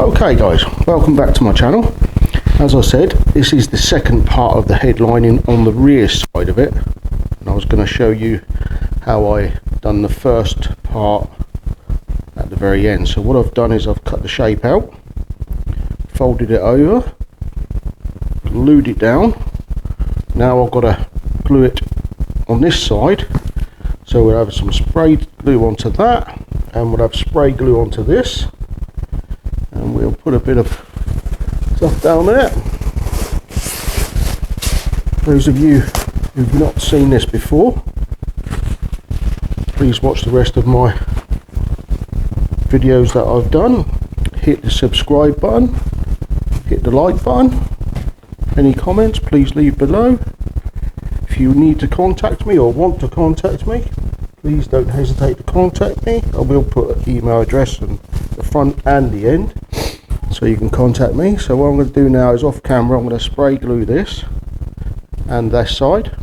Okay guys, welcome back to my channel. As I said, this is the second part of the headlining on the rear side of it, and I was going to show you how I done the first part at the very end. So what I've done is I've cut the shape out, folded it over, glued it down. Now I've got to glue it on this side, so we'll have some spray glue onto that, and we'll have spray glue onto this, and we'll put a bit of stuff down there. Those of you who've not seen this before, please watch the rest of my videos that I've done. Hit the subscribe button, hit the like button. Any comments, please leave below. If you need to contact me or want to contact me, please don't hesitate to contact me. I will put an email address on the front and the end, so you can contact me. So what I'm going to do now is, off camera, I'm going to spray glue this and this side,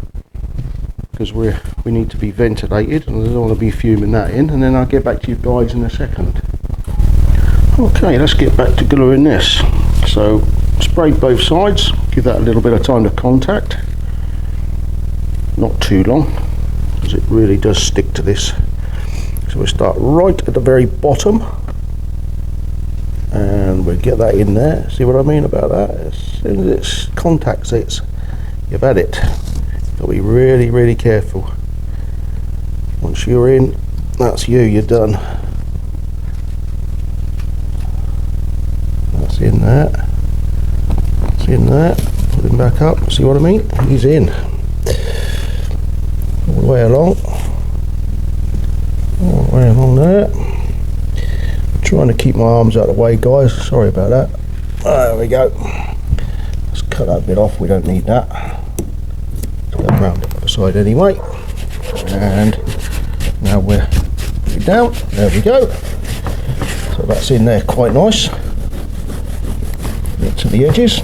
because we need to be ventilated and I don't want to be fuming that in, and then I'll get back to you guys in a second. Okay, let's get back to gluing this. So spray both sides, give that a little bit of time to contact, not too long, because it really does stick to this. So we'll start right at the very bottom, and we'll get that in there. See what I mean about that? As soon as it contacts it, you've had it. You've got to be really, really careful. Once you're in, that's you're done. That's in there. That's in there. Put him back up. See what I mean? He's in. All the way along. All the way along there. Trying to keep my arms out of the way, guys, sorry about that. There we go. Let's cut that bit off, we don't need that. Let's go around the other side anyway. And now we're down, there we go. So that's in there quite nice. Get to the edges.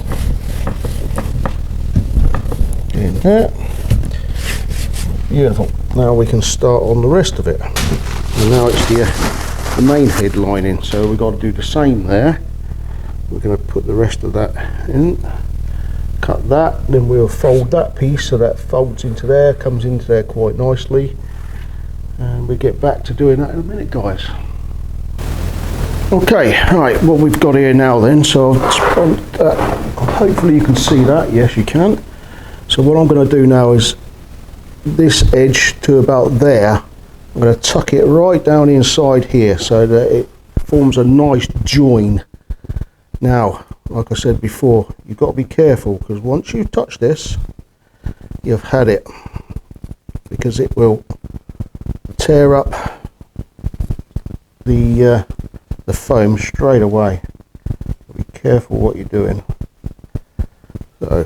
In there. Beautiful. Now we can start on the rest of it. And now it's the main head lining, so we've got to do the same there. We're going to put the rest of that in, cut that, then we'll fold that piece so that folds into there, comes into there quite nicely, and we'll get back to doing that in a minute, guys. Okay, right, what we've got here now then, so hopefully you can see that. Yes, you can. So what I'm going to do now is this edge to about there, I'm going to tuck it right down inside here so that it forms a nice join. Now, like I said before, you've got to be careful, because once you touch this, you've had it, because it will tear up the foam straight away. Be careful what you're doing. So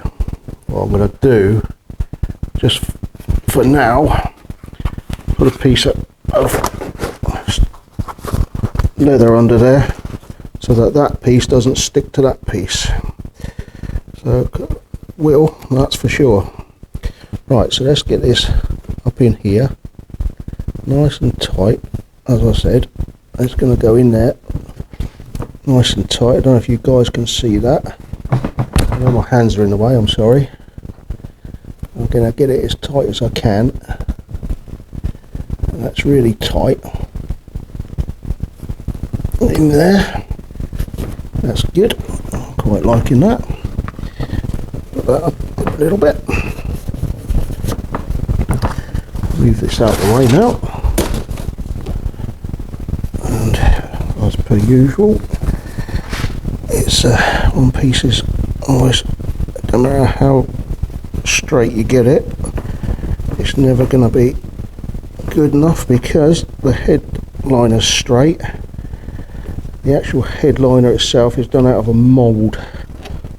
what I'm going to do, just for now, put a piece of leather under there so that that piece doesn't stick to that piece. So that's for sure. Right, so let's get this up in here nice and tight. As I said, it's going to go in there nice and tight. I don't know if you guys can see that. I know my hands are in the way, I'm sorry. I'm going to get it as tight as I can. That's really tight in there. That's good. I'm quite liking that. Put that up a little bit. Move this out of the way now. And as per usual, it's one piece is always, no matter how straight you get it, it's never going to be good enough, because the headliner's straight. The actual headliner itself is done out of a mould,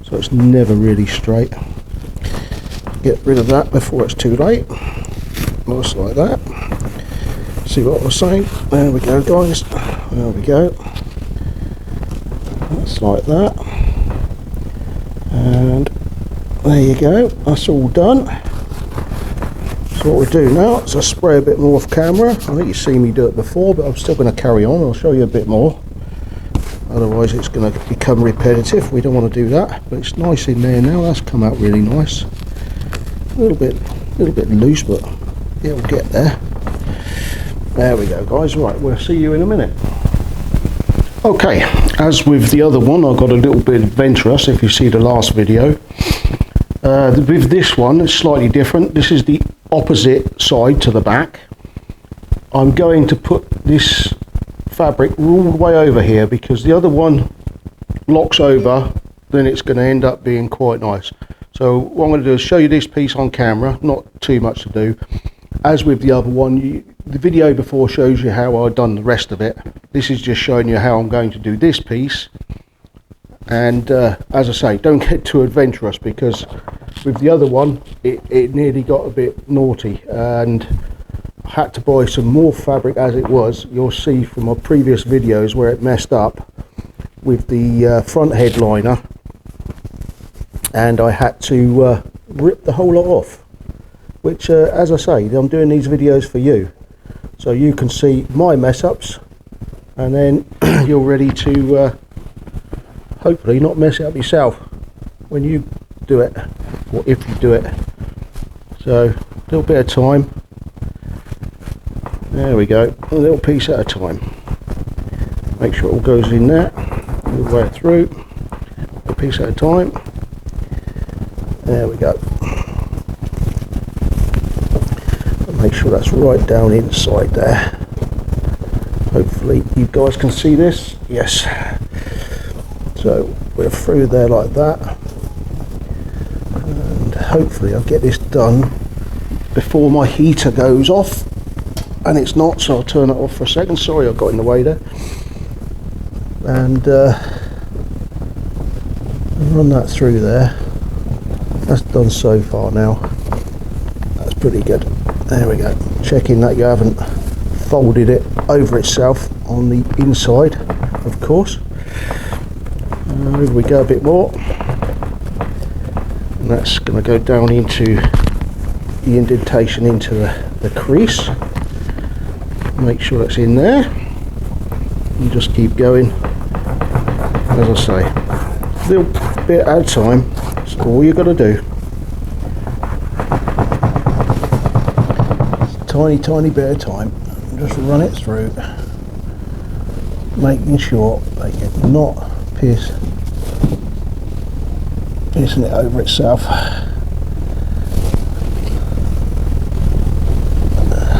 so it's never really straight. Get rid of that before it's too late. Nice like that. See what I was saying? There we go, guys. There we go. That's like that. And there you go. That's all done. So what we'll do now is I'll spray a bit more off camera. I think you've seen me do it before, but I'm still going to carry on. I'll show you a bit more. otherwise it's going to become repetitive. We don't want to do that, but it's nice in there now. That's come out really nice. A little bit loose, but it'll get there. There we go, guys. Right, we'll see you in a minute. Okay, as with the other one, I got a little bit adventurous. If you see the last video, with this one it's slightly different. This is the opposite side to the back. I'm going to put this fabric all the way over here because the other one locks over, then it's going to end up being quite nice. So what I'm going to do is show you this piece on camera, not too much to do. As with the other one, the video before shows you how I've done the rest of it. This is just showing you how I'm going to do this piece. And as I say, don't get too adventurous because with the other one it nearly got a bit naughty and I had to buy some more fabric as it was. You'll see from my previous videos where it messed up with the front headliner, and I had to rip the whole lot off, which as I say, I'm doing these videos for you so you can see my mess ups, and then you're ready to hopefully not mess it up yourself when you do it, or if you do it. So a little bit of time. There we go, a little piece at a time. Make sure it all goes in there all the way through, a piece at a time. There we go. Make sure that's right down inside there. Hopefully you guys can see this. Yes. So we're through there like that, and hopefully I'll get this done before my heater goes off, and it's not, so I'll turn it off for a second. Sorry I got in the way there. And run that through there. That's done so far now. That's pretty good. There we go. Checking that you haven't folded it over itself on the inside, of course. Over we go a bit more, and that's going to go down into the indentation into the crease. Make sure that's in there, and just keep going. As I say, a little bit at a time. That's all you got to do. Tiny bit of time. Just run it through, making sure that you're not piercing it over itself.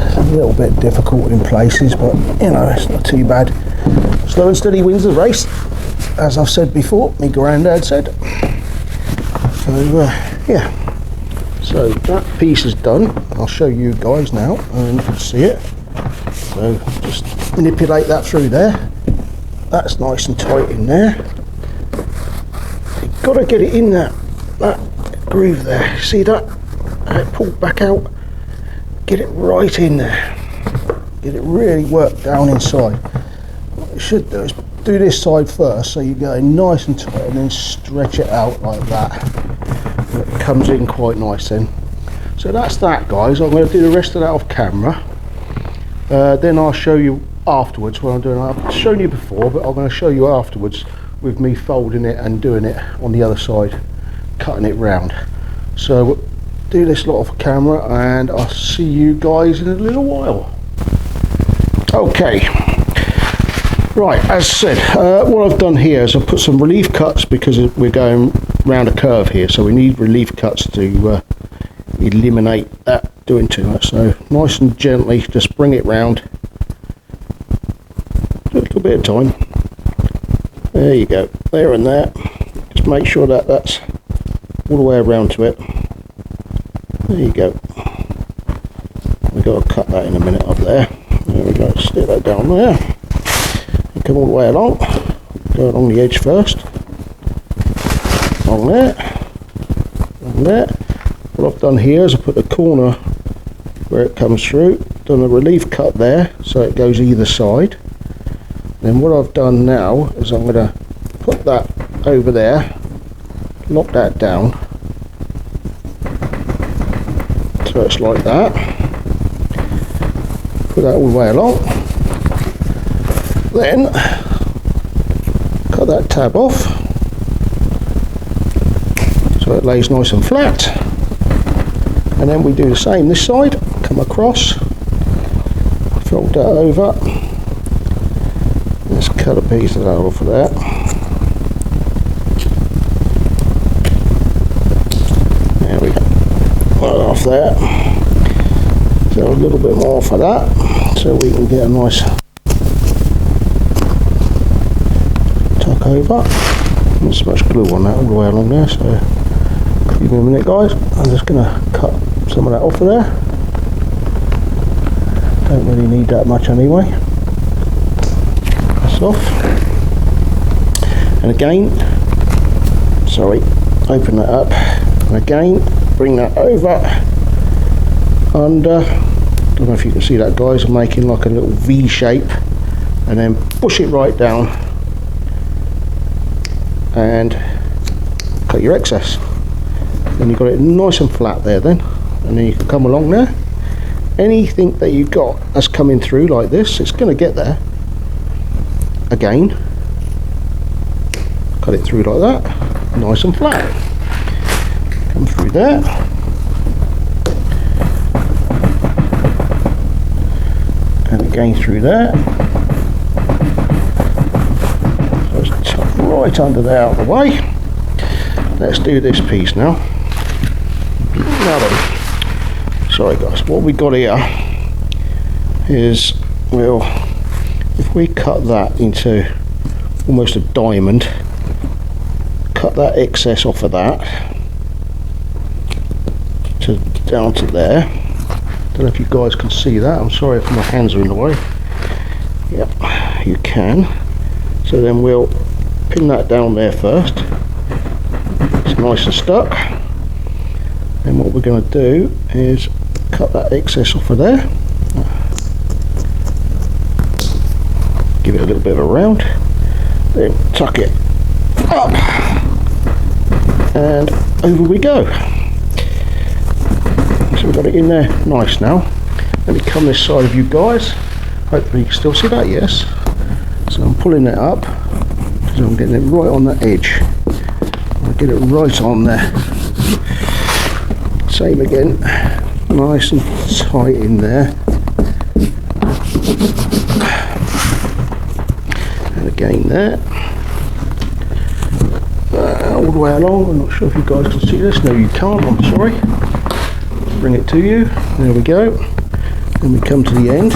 It's a little bit difficult in places, but you know, it's not too bad. Slow and steady wins the race, as I've said before, my granddad said. So yeah, so that piece is done. I'll show you guys now and you can see it. So just manipulate that through there. That's nice and tight in there. You've got to get it in that groove there. See that? It pulled back out. Get it right in there. Get it really worked down inside. What you should do is do this side first, so you go nice and tight, and then stretch it out like that. And it comes in quite nice then. So that's that, guys. I'm going to do the rest of that off camera. Then I'll show you afterwards what I'm doing. I've shown you before, but I'm going to show you afterwards with me folding it and doing it on the other side, cutting it round. So we'll do this lot off camera, and I'll see you guys in a little while. Okay, right, as said, what I've done here is I've put some relief cuts because we're going round a curve here, so we need relief cuts to eliminate that doing too much. So nice and gently just bring it round, a little bit of time. There you go, there and there. Just make sure that that's all the way around to it. There you go. We've got to cut that in a minute up there. There we go, stick that down there. And come all the way along. Go along the edge first. Along there. Along there. What I've done here is I put the corner where it comes through, done a relief cut there so it goes either side. Then what I've done now is I'm going to put that over there, lock that down so it's like that. Put that all the way along. Then that tab off so it lays nice and flat, and then we do the same this side. Come across, fold that over. Let's cut a piece of that off of that. There we go. Right off there. So a little bit more for that, so we can get a nice tuck over. Not so much glue on that all the way along there, so give me a minute, guys. I'm just going to cut some of that off of there. Don't really need that much anyway. That's off. And again, sorry, open that up, and again bring that over under. Don't know if you can see that, guys. I'm making like a little V shape, and then push it right down and cut your excess. Then you've got it nice and flat there then, and then you can come along there. Anything that you've got that's coming through like this, it's going to get there. Again, cut it through like that, nice and flat. Come through there. And again through there. So it's tucked right under there out of the way. Let's do this piece now. Now then, sorry guys, what we got here is, well, if we cut that into almost a diamond, cut that excess off of that to down to there. Don't know if you guys can see that. I'm sorry if my hands are in the way. Yep, you can. So then we'll pin that down there first. It's nice and stuck. And what we're going to do is cut that excess off of there. Give it a little bit of a round. Then tuck it up. And over we go. So we've got it in there nice now. Let me come this side of you guys. Hopefully you can still see that, yes. So I'm pulling it up, so I'm getting it right on the edge. I'll get it right on there. Same again, nice and tight in there. And again there. All the way along. I'm not sure if you guys can see this. No, you can't, I'm sorry. Bring it to you. There we go. Then we come to the end.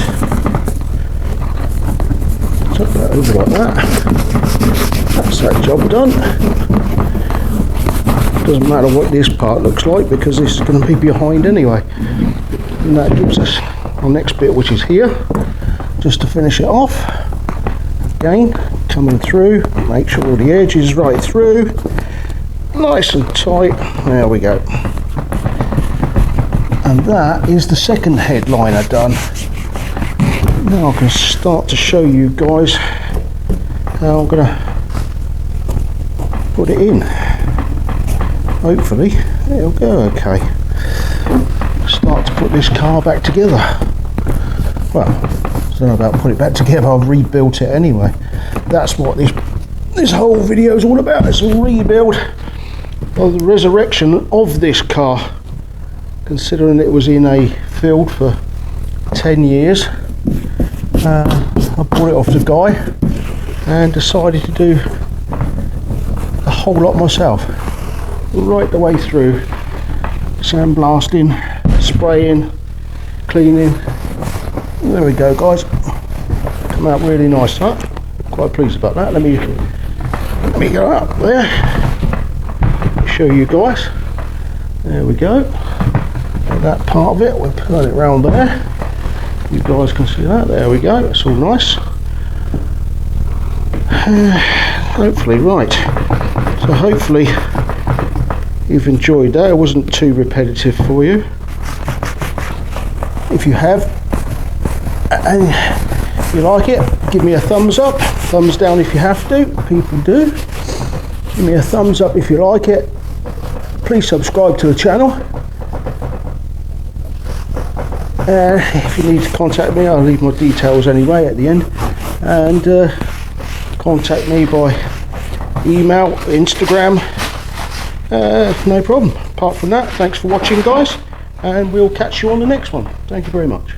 Tuck that over like that. That's that job done. Doesn't matter what this part looks like, because this is going to be behind anyway. And that gives us our next bit, which is here. Just to finish it off. Again, coming through. Make sure all the edge is right through. Nice and tight. There we go. And that is the second headliner done. Now I can start to show you guys how I'm going to put it in. Hopefully it'll go okay. Start to put this car back together. Well, I don't know about put it back together, I've rebuilt it anyway. That's what this whole video is all about. It's a rebuild of the resurrection of this car. Considering it was in a field for 10 years, I bought it off the guy and decided to do a whole lot myself, right the way through, sandblasting, spraying, cleaning. There we go, guys. Come out really nice, huh? Quite pleased about that. Let me go up there, show you guys. There we go. That part of it, we'll put it round there. You guys can see that. There we go. It's all nice. Hopefully, right. So hopefully you've enjoyed that. It wasn't too repetitive for you. If you have, and you like it, give me a thumbs up. Thumbs down if you have to. People do. Give me a thumbs up if you like it. Please subscribe to the channel. If you need to contact me, I'll leave my details anyway at the end, and contact me by email, Instagram, no problem. Apart from that, thanks for watching, guys, and we'll catch you on the next one. Thank you very much.